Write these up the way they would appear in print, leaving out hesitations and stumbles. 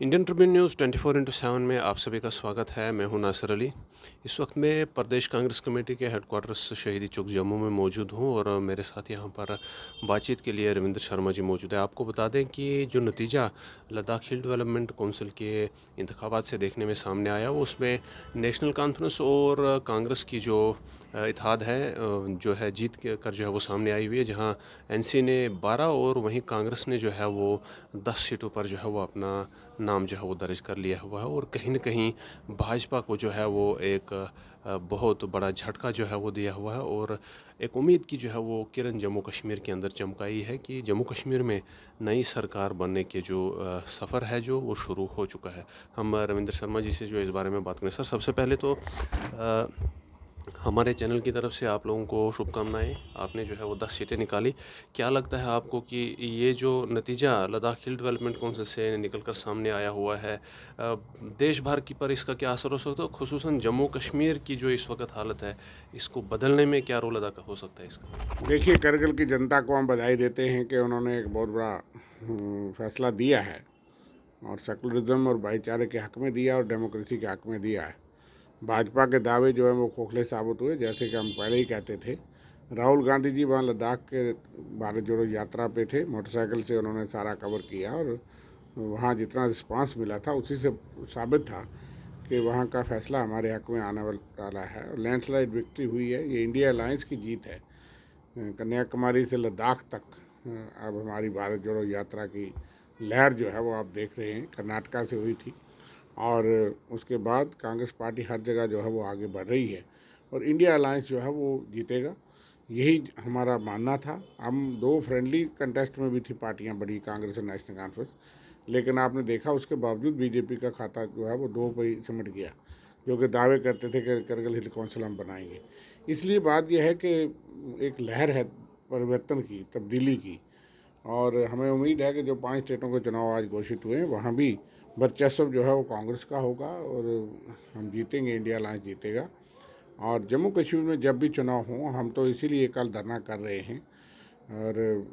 Indian Tribune news 24/7 में आप सभी का स्वागत है। मैं हूं नासिर अली। इस वक्त मैं प्रदेश कांग्रेस कमेटी के हेडक्वार्टर्स शहीदी चौक जम्मू में मौजूद हूं और मेरे साथ यहां पर बातचीत के लिए रविंद्र शर्मा जी मौजूद है। आपको बता दें कि जो नतीजा लद्दाख हिल डेवलपमेंट कौंसिल के इंतखाबात से देखने में सामने आया, वो उसमें नेशनल कॉन्फ्रेंस और कांग्रेस की जो इत्तेहाद है जो है जीत के कर जो है वो सामने आई हुई है, जहां एनसी ने 12 और वहीं कांग्रेस ने जो है वो 10 सीटों पर जो है वो अपना नाम जो है वो दर्ज कर लिया हुआ है। और कहीं न कहीं भाजपा को जो है वो एक बहुत बड़ा झटका जो है वो दिया हुआ है और एक उम्मीद की जो है वो किरण जम्मू कश्मीर के अंदर चमकाई है कि जम्मू कश्मीर में नई सरकार बनने के जो सफ़र है जो वो शुरू हो चुका है। हम रविंद्र शर्मा जी से जो इस बारे में बात करें। सर, सबसे पहले तो हमारे चैनल की तरफ से आप लोगों को शुभकामनाएं। आपने जो है वो 10 सीटें निकाली। क्या लगता है आपको कि ये जो नतीजा लद्दाख हिल डेवलपमेंट कौंसिल से निकल कर सामने आया हुआ है, देश भर की पर इसका क्या असर हो सकता है? खुसूसन जम्मू कश्मीर की जो इस वक्त हालत है, इसको बदलने में क्या रोल अदा हो सकता है इसका? देखिए, करगिल की जनता को हम बधाई देते हैं कि उन्होंने एक बहुत बड़ा फैसला दिया है और सेकुलरिज्म और भाईचारे के हक में दिया और डेमोक्रेसी के हक में दिया है। भाजपा के दावे जो हैं वो खोखले साबित हुए। जैसे कि हम पहले ही कहते थे, राहुल गांधी जी वहाँ लद्दाख के भारत जोड़ो यात्रा पे थे, मोटरसाइकिल से उन्होंने सारा कवर किया और वहाँ जितना रिस्पांस मिला था उसी से साबित था कि वहाँ का फैसला हमारे हक में आने वाला है और लैंडस्लाइड विक्ट्री हुई है। ये इंडिया अलायंस की जीत है। कन्याकुमारी से लद्दाख तक अब हमारी भारत जोड़ो यात्रा की लहर जो है वो आप देख रहे हैं, कर्नाटका से हुई थी और उसके बाद कांग्रेस पार्टी हर जगह जो है वो आगे बढ़ रही है और इंडिया अलायंस जो है वो जीतेगा, यही हमारा मानना था। हम दो फ्रेंडली कंटेस्ट में भी थी पार्टियां बड़ी, कांग्रेस और नेशनल कॉन्फ्रेंस, लेकिन आपने देखा उसके बावजूद बीजेपी का खाता जो है वो दो पे ही सिमट गया, जो कि दावे करते थे कि करगिल हिल कौंसिल हम बनाएंगे। इसलिए बात यह है कि एक लहर है परिवर्तन की, तब्दीली की, और हमें उम्मीद है कि जो 5 स्टेटों के चुनाव आज घोषित हुए हैं वहाँ भी वर्चस्व जो है वो कांग्रेस का होगा और हम जीतेंगे, इंडिया अलायंस जीतेगा। और जम्मू कश्मीर में जब भी चुनाव हों, हम तो इसीलिए कल धरना कर रहे हैं और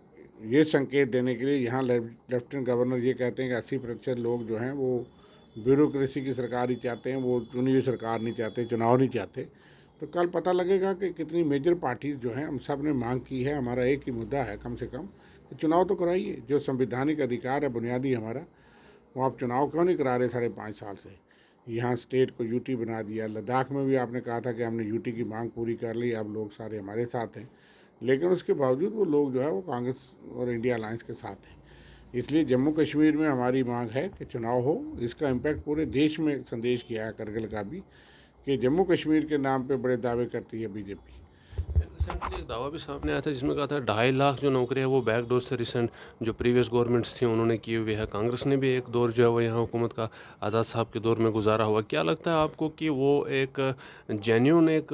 ये संकेत देने के लिए यहाँ लेफ्टिनेंट गवर्नर ये कहते हैं कि 80% लोग जो हैं वो ब्यूरोक्रेसी की सरकार ही चाहते हैं, वो चुनी हुई सरकार नहीं चाहते, चुनाव नहीं चाहते। तो कल पता लगेगा कि कितनी मेजर पार्टीज जो हैं, हम सब ने मांग की है, हमारा एक ही मुद्दा है कम से कम कि चुनाव तो कराइए। जो संवैधानिक अधिकार है बुनियादी हमारा, वो आप चुनाव क्यों नहीं करा रहे 5.5 साल से? यहाँ स्टेट को यूटी बना दिया। लद्दाख में भी आपने कहा था कि हमने यूटी की मांग पूरी कर ली, अब लोग सारे हमारे साथ हैं, लेकिन उसके बावजूद वो लोग जो है वो कांग्रेस और इंडिया अलायंस के साथ हैं। इसलिए जम्मू कश्मीर में हमारी मांग है कि चुनाव हो। इसका इम्पैक्ट पूरे देश में संदेश किया है करगिल का भी कि जम्मू कश्मीर के नाम पे बड़े दावे करती है बीजेपी। रिसेंटली एक दावा भी सामने आया था जिसमें कहा था 2.5 लाख जो नौकरी है वो बैकडोर से रिसेंट जो प्रीवियस गवर्नमेंट्स थी उन्होंने की हुई है। कांग्रेस ने भी एक दौर जो है वो यहाँ हुकूमत का आज़ाद साहब के दौर में गुजारा हुआ। क्या लगता है आपको कि वो एक जेन्युइन एक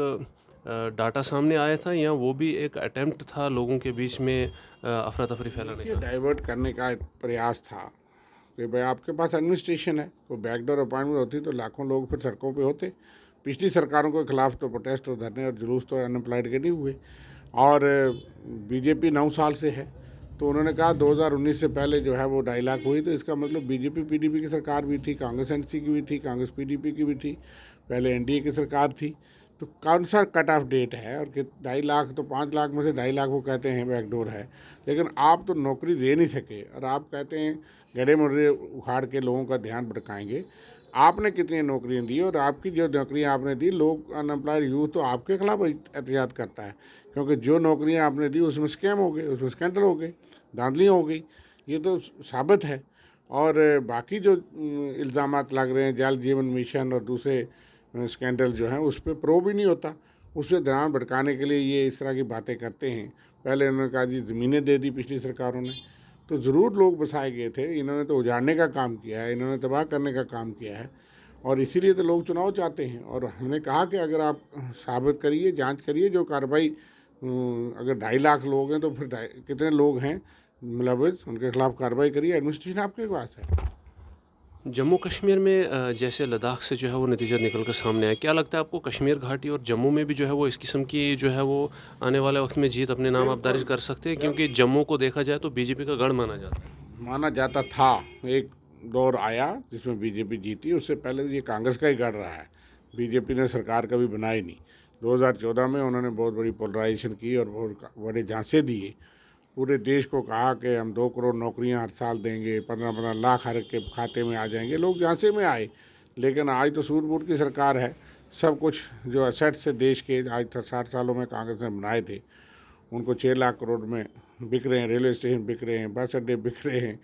डाटा सामने आया था या वो भी एक अटेम्प्ट था लोगों के बीच में अफरा तफरी फैलाने देखिए, का? डाइवर्ट करने का एक प्रयास था कि भाई आपके पास एडमिनिस्ट्रेशन है, कोई बैकडोर अपॉइंटमेंट होती तो लाखों लोग फिर सड़कों पे होते। पिछली सरकारों के खिलाफ तो प्रोटेस्ट और धरने और जुलूस तो अनएम्प्लॉयड के नहीं हुए। और बीजेपी 9 साल से है, तो उन्होंने कहा 2019 से पहले जो है वो 2.5 लाख हुई, तो इसका मतलब बीजेपी पीडीपी की सरकार भी थी, कांग्रेस एनसी की भी थी, कांग्रेस पीडीपी की भी थी, पहले एनडीए की सरकार थी। तो कौन सा कट ऑफ डेट है? और कि 2.5 लाख, तो 5 लाख में से 2.5 लाख वो कहते हैं बैकडोर है, लेकिन आप तो नौकरी दे नहीं सके और आप कहते हैं गड़े मुर्रे उखाड़ के लोगों का ध्यान भटकाएंगे। आपने कितनी नौकरियां दी और आपकी जो नौकरियां आपने दी, लोग अनएम्प्लॉयड यूथ तो आपके खिलाफ एहतजाज करता है, क्योंकि जो नौकरियां आपने दी उसमें स्कैम हो गए, उसमें स्कैंडल हो गए, धांधलियाँ हो गई, ये तो साबित है। और बाकी जो इल्ज़ामात लग रहे हैं, जल जीवन मिशन और दूसरे स्कैंडल जो हैं, उस पर प्रोब ही नहीं होता। उससे ध्यान भटकाने के लिए ये इस तरह की बातें करते हैं। पहले उन्होंने कहा जी ज़मीनें दे दी पिछली सरकारों ने, तो ज़रूर लोग बसाए गए थे। इन्होंने तो उजाड़ने का काम किया है, इन्होंने तबाह करने का काम किया है और इसीलिए तो लोग चुनाव चाहते हैं। और हमने कहा कि अगर आप साबित करिए, जांच करिए, जो कार्रवाई अगर 2.5 लाख लोग हैं तो फिर कितने लोग हैं मुलविस, उनके खिलाफ कार्रवाई करिए। एडमिनिस्ट्रेशन आपके पास है। जम्मू कश्मीर में जैसे लद्दाख से जो है वो नतीजा निकल कर सामने आया, क्या लगता है आपको कश्मीर घाटी और जम्मू में भी जो है वो इस किस्म की जो है वो आने वाले वक्त में जीत अपने नाम आप दर्ज बिल्कुल कर सकते हैं? क्योंकि जम्मू को देखा जाए तो बीजेपी का गढ़ माना जाता है। माना जाता था। एक दौर आया जिसमें बीजेपी जीती, उससे पहले ये कांग्रेस का ही गढ़ रहा है। बीजेपी ने सरकार कभी बनाई नहीं। 2014 में उन्होंने बहुत बड़ी पोलराइजेशन की और बहुत बड़े झांसे दिए, पूरे देश को कहा कि हम 2 करोड़ नौकरियां हर साल देंगे, 15-15 लाख हर के खाते में आ जाएंगे। लोग झांसे में आए, लेकिन आज तो सूट-बूट की सरकार है। सब कुछ जो एसेट्स से देश के आज 60 सालों में कांग्रेस ने बनाए थे, उनको 6 लाख करोड़ में बिक रहे हैं। रेलवे स्टेशन बिक रहे हैं, बस अड्डे बिक रहे हैं,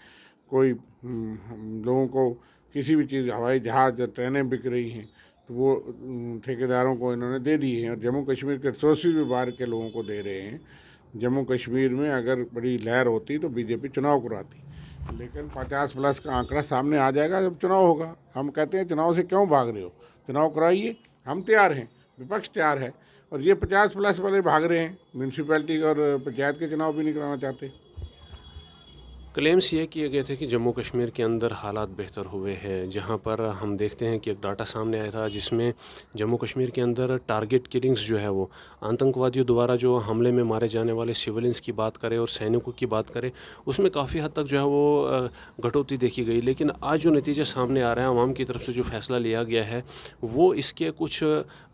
कोई लोगों को किसी भी चीज़, हवाई जहाज़, ट्रेनें बिक रही हैं, तो वो ठेकेदारों को इन्होंने दे दी है। और जम्मू कश्मीर के रिसोर्सेज भी बाहर के लोगों को दे रहे हैं। जम्मू कश्मीर में अगर बड़ी लहर होती तो बीजेपी चुनाव कराती, लेकिन 50+ का आंकड़ा सामने आ जाएगा जब चुनाव होगा। हम कहते हैं चुनाव से क्यों भाग रहे हो, चुनाव कराइए, हम तैयार हैं, विपक्ष तैयार है। और ये 50+ वाले भाग रहे हैं, म्यूनसिपैलिटी और पंचायत के चुनाव भी नहीं कराना चाहते। क्लेम्स ये किए गए थे कि जम्मू कश्मीर के अंदर हालात बेहतर हुए हैं, जहां पर हम देखते हैं कि एक डाटा सामने आया था जिसमें जम्मू कश्मीर के अंदर टारगेट किलिंग्स जो है वो आतंकवादियों द्वारा जो हमले में मारे जाने वाले सिविलियंस की बात करें और सैनिकों की बात करें, उसमें काफ़ी हद तक जो है वो घटोती देखी गई। लेकिन आज जो नतीजा सामने आ रहा है, आवाम की तरफ से जो फैसला लिया गया है, वो इसके कुछ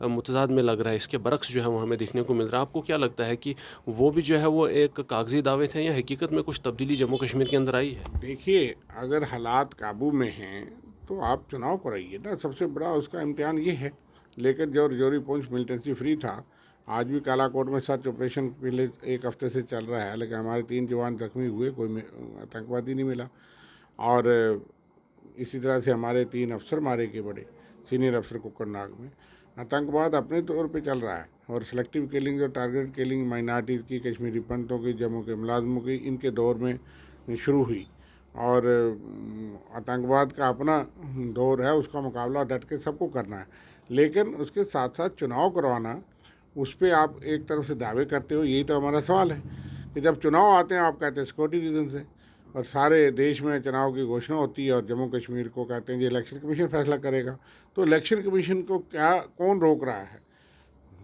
मुतजाद में लग रहा है, इसके बरक्स जो है वो हमें देखने को मिल रहा है। आपको क्या लगता है कि वो भी जो है वो एक कागजी दावे थे या हकीकत में कुछ तब्दीली जम्मू कश्मीर के अंदर आई है? देखिए, अगर हालात काबू में हैं तो आप चुनाव कराइए ना, सबसे बड़ा उसका इम्तिहान ये है। लेकिन जो रजौरी पुंछ मिलिटेंसी फ्री था, आज भी कालाकोट में सर्च ऑपरेशन पिछले 1 हफ्ते से चल रहा है, लेकिन हमारे 3 जवान जख्मी हुए, कोई आतंकवादी नहीं मिला। और इसी तरह से हमारे 3 अफसर मारे गए, बड़े सीनियर अफसर कुकरनाग में। आतंकवाद अपने तौर पे चल रहा है, और सिलेक्टिव किलिंग और टारगेट किलिंग माइनॉरिटीज़ की, कश्मीरी पंडितों की, जम्मू के मुलाजमों की, इनके दौर में शुरू हुई। और आतंकवाद का अपना दौर है, उसका मुकाबला डट के सबको करना है। लेकिन उसके साथ साथ चुनाव करवाना, उस पर आप एक तरफ से दावे करते हो। यही तो हमारा सवाल है कि जब चुनाव आते हैं आप कहते हैं सिक्योरिटी रीजन से, और सारे देश में चुनाव की घोषणा होती है और जम्मू कश्मीर को कहते हैं कि इलेक्शन कमीशन फैसला करेगा। तो इलेक्शन कमीशन को क्या, कौन रोक रहा है?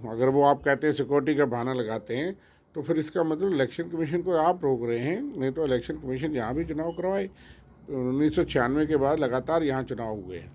अगर वो आप कहते हैं सिक्योरिटी का बहाना लगाते हैं, तो फिर इसका मतलब इलेक्शन कमीशन को आप रोक रहे हैं। नहीं तो इलेक्शन कमीशन यहाँ भी चुनाव करवाए। 1996 के बाद लगातार यहाँ चुनाव हुए हैं,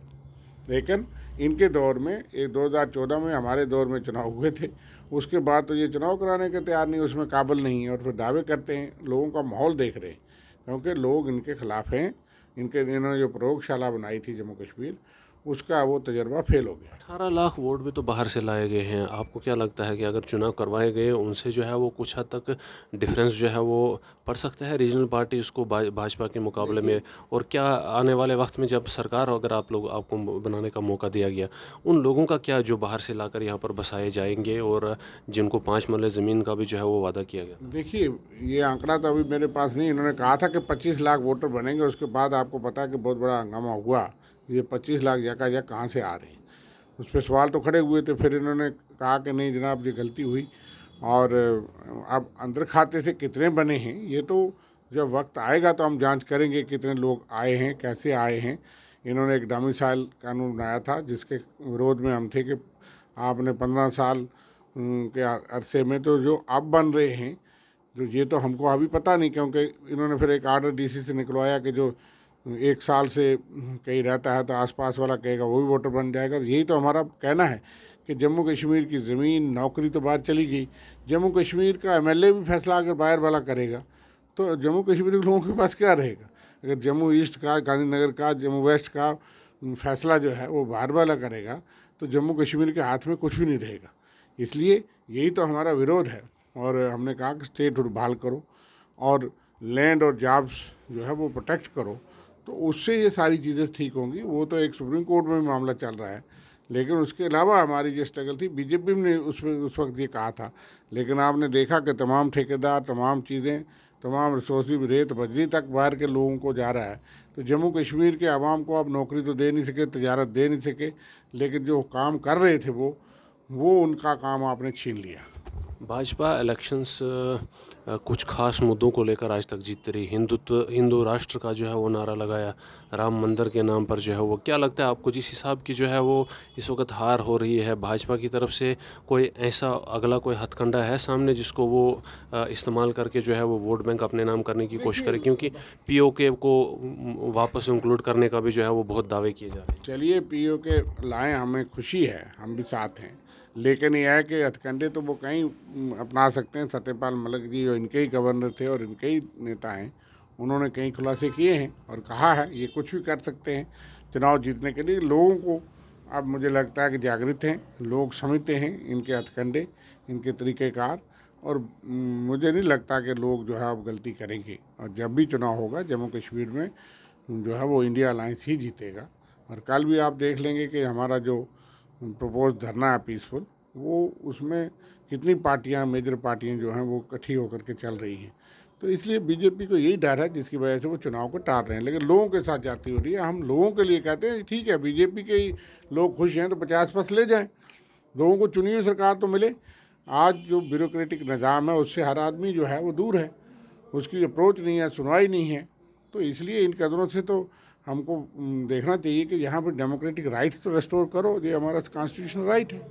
लेकिन इनके दौर में, एक 2014 में हमारे दौर में चुनाव हुए थे, उसके बाद तो ये चुनाव कराने के तैयार नहीं, उसमें काबिल नहीं है। और फिर दावे करते हैं। लोगों का माहौल देख रहे हैं, क्योंकि लोग इनके खिलाफ हैं। इन्होंने जो प्रयोगशाला बनाई थी जम्मू कश्मीर, उसका वो तजर्बा फेल हो गया। 18 लाख वोट भी तो बाहर से लाए गए हैं। आपको क्या लगता है कि अगर चुनाव करवाए गए, उनसे जो है वो कुछ हद तक डिफरेंस जो है वो पड़ सकता है रीजनल पार्टी उसको भाजपा के मुकाबले में? और क्या आने वाले वक्त में जब सरकार, अगर आपको बनाने का मौका दिया गया, उन लोगों का क्या जो बाहर से लाकर यहाँ पर बसाए जाएंगे और जिनको 5 मरले ज़मीन का भी जो है वो वादा किया गया? देखिए, ये आंकड़ा तो अभी मेरे पास नहीं। इन्होंने कहा था कि 25 लाख वोटर बनेंगे, उसके बाद आपको पता है कि बहुत बड़ा हंगामा हुआ। ये 25 लाख जगह कहाँ से आ रहे हैं, उस पर सवाल तो खड़े हुए थे। फिर इन्होंने कहा कि नहीं जनाब, ये गलती हुई। और अब अंदर खाते से कितने बने हैं, ये तो जब वक्त आएगा तो हम जांच करेंगे कितने लोग आए हैं, कैसे आए हैं। इन्होंने एक डोमिसाइल कानून बनाया था, जिसके विरोध में हम थे कि आपने 15 साल के अरसे में, तो जो अब बन रहे हैं, जो ये तो हमको अभी पता नहीं, क्योंकि इन्होंने फिर एक आर्डर डीसी से निकलवाया कि जो 1 साल से कहीं रहता है तो आसपास वाला कहेगा वो भी वोटर बन जाएगा। यही तो हमारा कहना है कि जम्मू कश्मीर की ज़मीन, नौकरी तो बाहर चली गई। जम्मू कश्मीर का एमएलए भी फैसला अगर बाहर वाला करेगा तो जम्मू कश्मीर के लोगों के पास क्या रहेगा? अगर जम्मू ईस्ट का, गांधीनगर का, जम्मू वेस्ट का फैसला जो है वो बाहर वाला करेगा, तो जम्मू कश्मीर के हाथ में कुछ भी नहीं रहेगा। इसलिए यही तो हमारा विरोध है। और हमने कहा कि स्टेट बहाल करो और लैंड और जॉब्स जो है वो प्रोटेक्ट करो, तो उससे ये सारी चीज़ें ठीक होंगी। वो तो एक सुप्रीम कोर्ट में भी मामला चल रहा है, लेकिन उसके अलावा हमारी जो स्ट्रगल थी, बीजेपी ने उस वक्त ये कहा था। लेकिन आपने देखा कि तमाम ठेकेदार, तमाम चीज़ें, तमाम रिसोर्सेज, रेत बजरी तक बाहर के लोगों को जा रहा है। तो जम्मू कश्मीर के आवाम को अब नौकरी तो दे नहीं सके, तजारत दे नहीं सके, लेकिन जो काम कर रहे थे वो उनका काम आपने छीन लिया। भाजपा इलेक्शंस कुछ खास मुद्दों को लेकर आज तक जीतती रही। हिंदू राष्ट्र का जो है वो नारा लगाया, राम मंदिर के नाम पर जो है वो, क्या लगता है आपको जिस हिसाब की जो है वो इस वक्त हार हो रही है भाजपा की तरफ से, कोई ऐसा अगला कोई हथकंडा है सामने जिसको वो इस्तेमाल करके जो है वो वोट बैंक अपने नाम करने की कोशिश करे, क्योंकि पीओके को वापस इंक्लूड करने का भी जो है वो बहुत दावे किए जा रहे हैं। चलिए पीओके लाएं, हमें खुशी है, हम भी साथ हैं, लेकिन यह है कि हथकंडे तो वो कहीं अपना सकते हैं। सत्यपाल मलिक जी जो इनके ही गवर्नर थे और इनके ही नेता हैं, उन्होंने कई खुलासे किए हैं और कहा है ये कुछ भी कर सकते हैं चुनाव जीतने के लिए। लोगों को अब मुझे लगता है कि जागृत हैं लोग, समझते हैं इनके हथकंडे, इनके तरीक़ेकार, और मुझे नहीं लगता कि लोग जो है अब गलती करेंगे। और जब भी चुनाव होगा जम्मू कश्मीर में जो है वो इंडिया अलायंस ही जीतेगा। और कल भी आप देख लेंगे कि हमारा जो प्रपोज धरना है पीसफुल, वो उसमें कितनी पार्टियां, मेजर पार्टियां जो हैं वो इकट्ठी होकर के चल रही हैं। तो इसलिए बीजेपी को यही डर है जिसकी वजह से वो चुनाव को टाल रहे हैं, लेकिन लोगों के साथ जाती हो रही है। हम लोगों के लिए कहते हैं ठीक है, बीजेपी के ही लोग खुश हैं तो 50% ले जाएं, लोगों को चुनी हुई सरकार तो मिले। आज जो ब्यूरोक्रेटिक निज़ाम है उससे हर आदमी जो है वो दूर है, उसकी अप्रोच नहीं है, सुनवाई नहीं है। तो इसलिए इन कदरों से तो हमको देखना चाहिए कि यहाँ पर डेमोक्रेटिक राइट्स तो रेस्टोर करो, ये हमारा कॉन्स्टिट्यूशनल राइट है।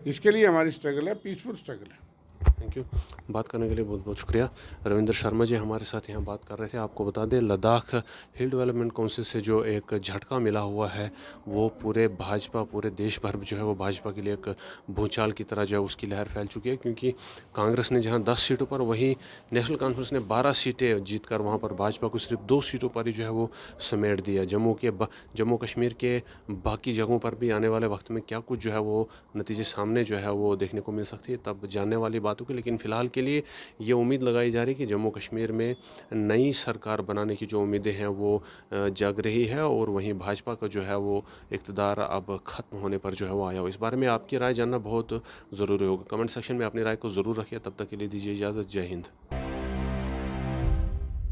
इसके लिए हमारी स्ट्रगल है, पीसफुल स्ट्रगल है। Thank you. बात करने के लिए बहुत बहुत शुक्रिया। रविंद्र शर्मा जी हमारे साथ यहाँ बात कर रहे थे। आपको बता दें, लद्दाख हिल डेवलपमेंट काउंसिल से जो एक झटका मिला हुआ है वो पूरे भाजपा, पूरे देश भर जो है वो भाजपा के लिए एक भूचाल की तरह जो है उसकी लहर फैल चुकी है, क्योंकि कांग्रेस ने जहाँ 10 सीटों पर, वहीं नेशनल कॉन्फ्रेंस ने 12 सीटें जीतकर वहाँ पर भाजपा को सिर्फ 2 सीटों पर ही जो है वो समेट दिया। जम्मू कश्मीर के बाकी जगहों पर भी आने वाले वक्त में क्या कुछ जो है वो नतीजे सामने जो है वो देखने को मिल सकती है, तब जानने वाली बातों की। लेकिन फ़िलहाल के लिए ये उम्मीद लगाई जा रही है कि जम्मू कश्मीर में नई सरकार बनाने की जो उम्मीदें हैं वो जग रही है, और वहीं भाजपा का जो है वो इक़्तिदार अब ख़त्म होने पर जो है वो आया हो। इस बारे में आपकी राय जानना बहुत ज़रूरी होगा। कमेंट सेक्शन में अपनी राय को ज़रूर रखिए। तब तक के लिए दीजिए इजाज़त। जय हिंद।